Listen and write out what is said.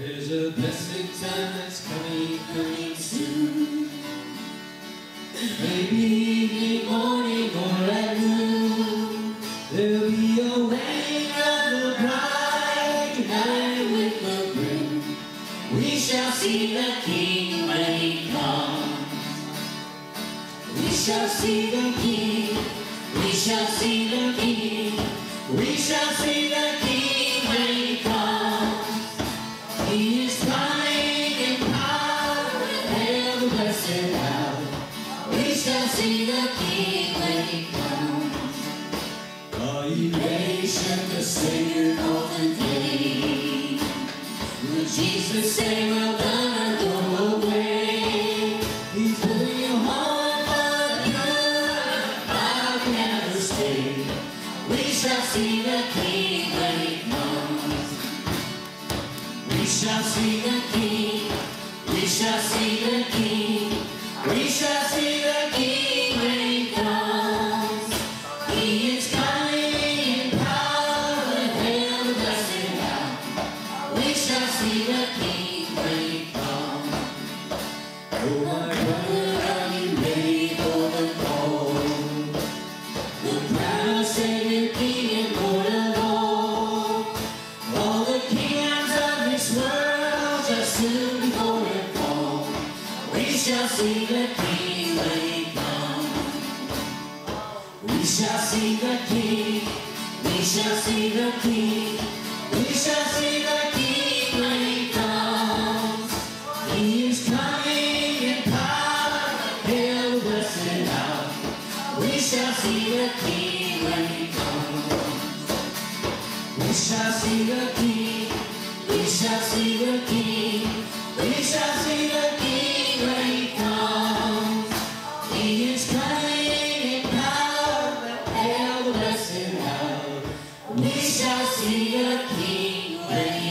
There's a blessed time that's coming soon. Maybe evening, morning, or at noon. There'll be a wedding of the bride tonight with the groom. We shall see the King when he comes. We shall see the King. We shall see the King. We shall see the King when he comes. He is coming in power with hail the blessed hour. We shall see the King when he comes. Are you ready? Should the Savior call today? Will Jesus say, well done, or go away? He's pulling you home for good. I can never stay. We shall see the King when he comes. We shall see the King. We shall see the King. We shall see the King when he comes. He is coming in power with hail the blessed hour. We shall see the King when he comes. Oh my brother, are you ready for the call? The proud Savior, King and Lord of all. All the kingdoms of this world shall soon before it fall. We shall see the King when he comes. We shall see the King. We shall see the King. We shall see the King when he comes. He is coming in power, hail the blessed hour. We shall see the King when he comes. We shall see the King. We shall see the King. We shall see the King when he comes. He is coming in power, hail the blessed hour. We shall see the King when he comes.